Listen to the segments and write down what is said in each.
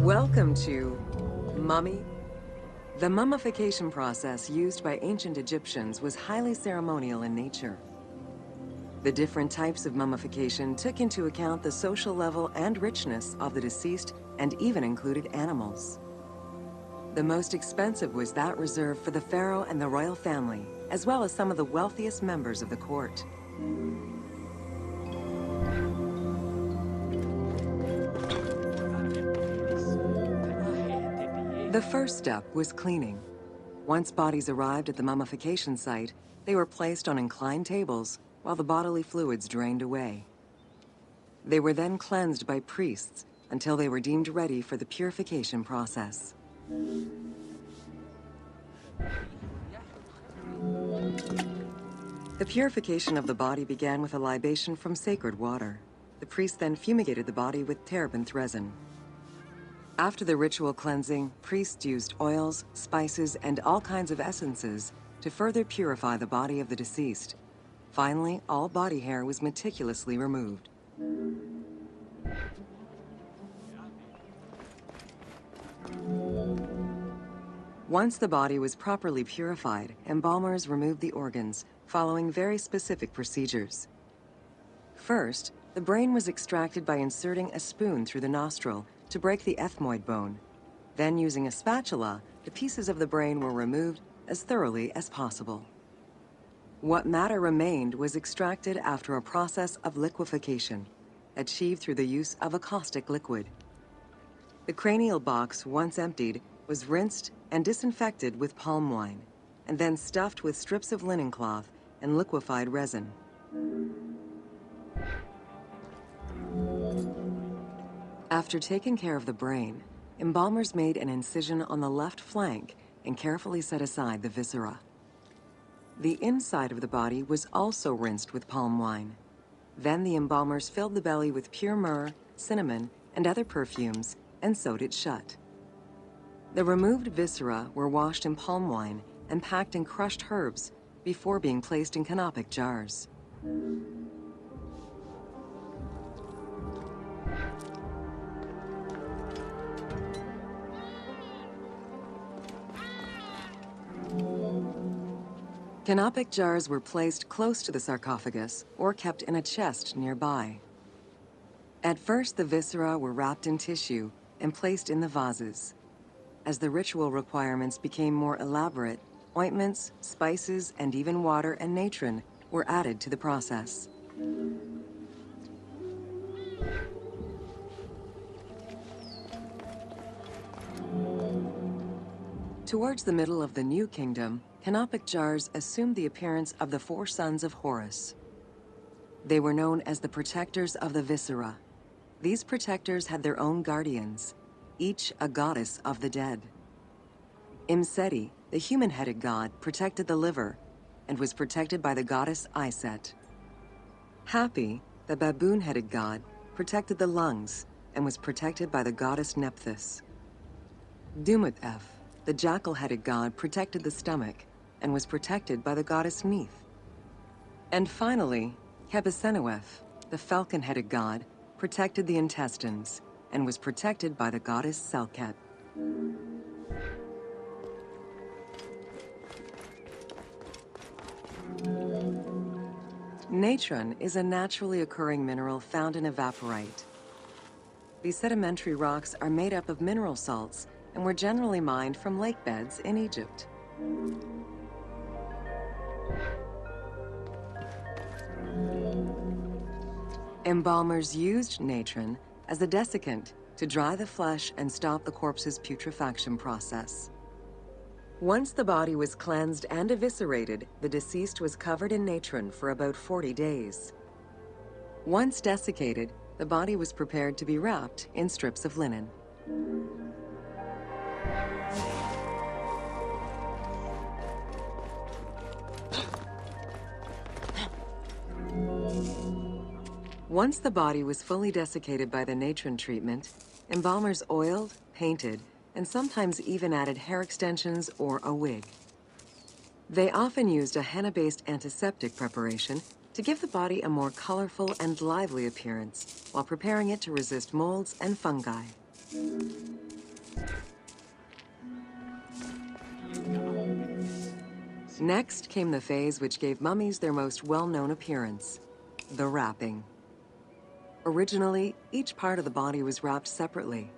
Welcome to Mummy. The mummification process used by ancient Egyptians was highly ceremonial in nature. The different types of mummification took into account the social level and richness of the deceased and even included animals. The most expensive was that reserved for the pharaoh and the royal family, as well as some of the wealthiest members of the court. The first step was cleaning. Once bodies arrived at the mummification site, they were placed on inclined tables while the bodily fluids drained away. They were then cleansed by priests until they were deemed ready for the purification process. The purification of the body began with a libation from sacred water. The priest then fumigated the body with terebinth resin. After the ritual cleansing, priests used oils, spices, and all kinds of essences to further purify the body of the deceased. Finally, all body hair was meticulously removed. Once the body was properly purified, embalmers removed the organs, following very specific procedures. First, the brain was extracted by inserting a spoon through the nostril to break the ethmoid bone. Then, using a spatula, the pieces of the brain were removed as thoroughly as possible. What matter remained was extracted after a process of liquefaction, achieved through the use of a caustic liquid. The cranial box, once emptied, was rinsed and disinfected with palm wine, and then stuffed with strips of linen cloth and liquefied resin. After taking care of the brain, embalmers made an incision on the left flank and carefully set aside the viscera. The inside of the body was also rinsed with palm wine. Then the embalmers filled the belly with pure myrrh, cinnamon, and other perfumes and sewed it shut. The removed viscera were washed in palm wine and packed in crushed herbs before being placed in canopic jars. Canopic jars were placed close to the sarcophagus or kept in a chest nearby. At first, the viscera were wrapped in tissue and placed in the vases. As the ritual requirements became more elaborate, ointments, spices, and even water and natron were added to the process. Towards the middle of the New Kingdom, canopic jars assumed the appearance of the four sons of Horus. They were known as the protectors of the viscera. These protectors had their own guardians, each a goddess of the dead. Imseti, the human-headed god, protected the liver and was protected by the goddess Iset. Hapi, the baboon-headed god, protected the lungs and was protected by the goddess Nephthys. Dumut-Ef, the jackal-headed god, protected the stomach and was protected by the goddess Neith. And finally, Hebesenuef, the falcon-headed god, protected the intestines and was protected by the goddess Selket. Natron is a naturally occurring mineral found in evaporite. These sedimentary rocks are made up of mineral salts and were generally mined from lake beds in Egypt. Embalmers used natron as a desiccant to dry the flesh and stop the corpse's putrefaction process. Once the body was cleansed and eviscerated, the deceased was covered in natron for about 40 days. Once desiccated, the body was prepared to be wrapped in strips of linen. Once the body was fully desiccated by the natron treatment, embalmers oiled, painted, and sometimes even added hair extensions or a wig. They often used a henna-based antiseptic preparation to give the body a more colorful and lively appearance while preparing it to resist molds and fungi. Next came the phase which gave mummies their most well-known appearance, the wrapping. Originally, each part of the body was wrapped separately.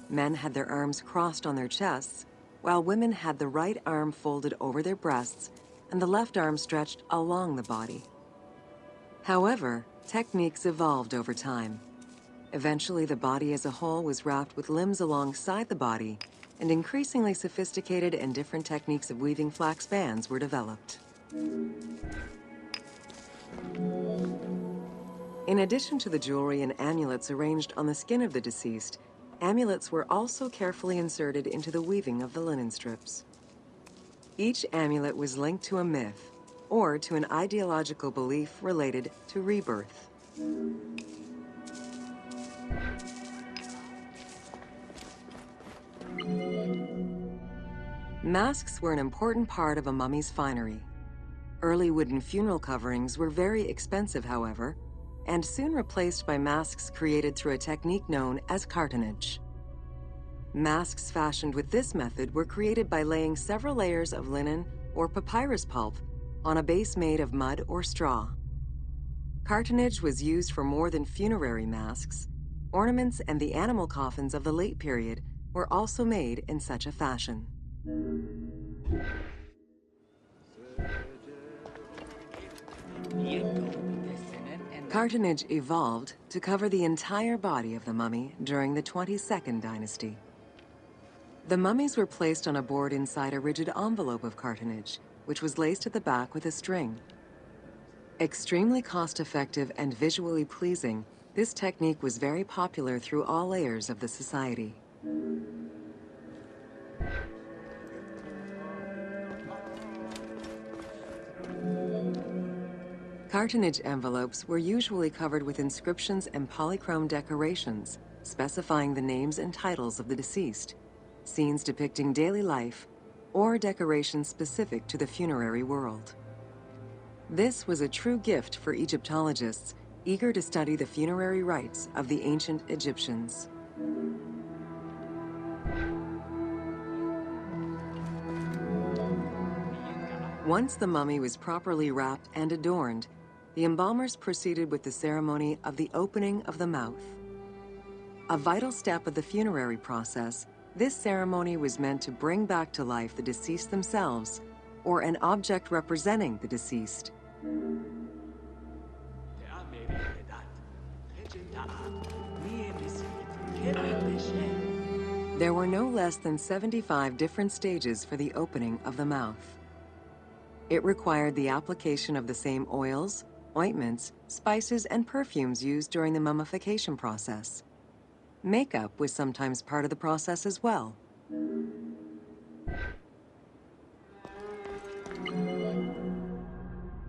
Men had their arms crossed on their chests, while women had the right arm folded over their breasts and the left arm stretched along the body. However, techniques evolved over time. Eventually, the body as a whole was wrapped with limbs alongside the body, and increasingly sophisticated and different techniques of weaving flax bands were developed. In addition to the jewelry and amulets arranged on the skin of the deceased, amulets were also carefully inserted into the weaving of the linen strips. Each amulet was linked to a myth or to an ideological belief related to rebirth. Masks were an important part of a mummy's finery. Early wooden funeral coverings were very expensive, however, and soon replaced by masks created through a technique known as cartonnage. Masks fashioned with this method were created by laying several layers of linen or papyrus pulp on a base made of mud or straw. Cartonnage was used for more than funerary masks. Ornaments and the animal coffins of the late period were also made in such a fashion. Cartonnage evolved to cover the entire body of the mummy during the 22nd dynasty. The mummies were placed on a board inside a rigid envelope of cartonnage, which was laced at the back with a string. Extremely cost-effective and visually pleasing, this technique was very popular through all layers of the society. Cartonnage envelopes were usually covered with inscriptions and polychrome decorations, specifying the names and titles of the deceased, scenes depicting daily life, or decorations specific to the funerary world. This was a true gift for Egyptologists eager to study the funerary rites of the ancient Egyptians. Once the mummy was properly wrapped and adorned, the embalmers proceeded with the ceremony of the opening of the mouth. A vital step of the funerary process, this ceremony was meant to bring back to life the deceased themselves or an object representing the deceased. There were no less than 75 different stages for the opening of the mouth. It required the application of the same oils, ointments, spices, and perfumes used during the mummification process. Makeup was sometimes part of the process as well.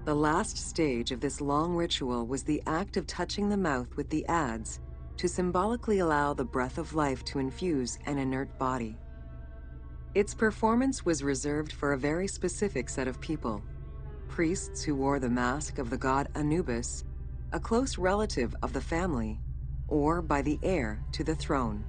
The last stage of this long ritual was the act of touching the mouth with the adze to symbolically allow the breath of life to infuse an inert body. Its performance was reserved for a very specific set of people: priests who wore the mask of the god Anubis, a close relative of the family, or by the heir to the throne.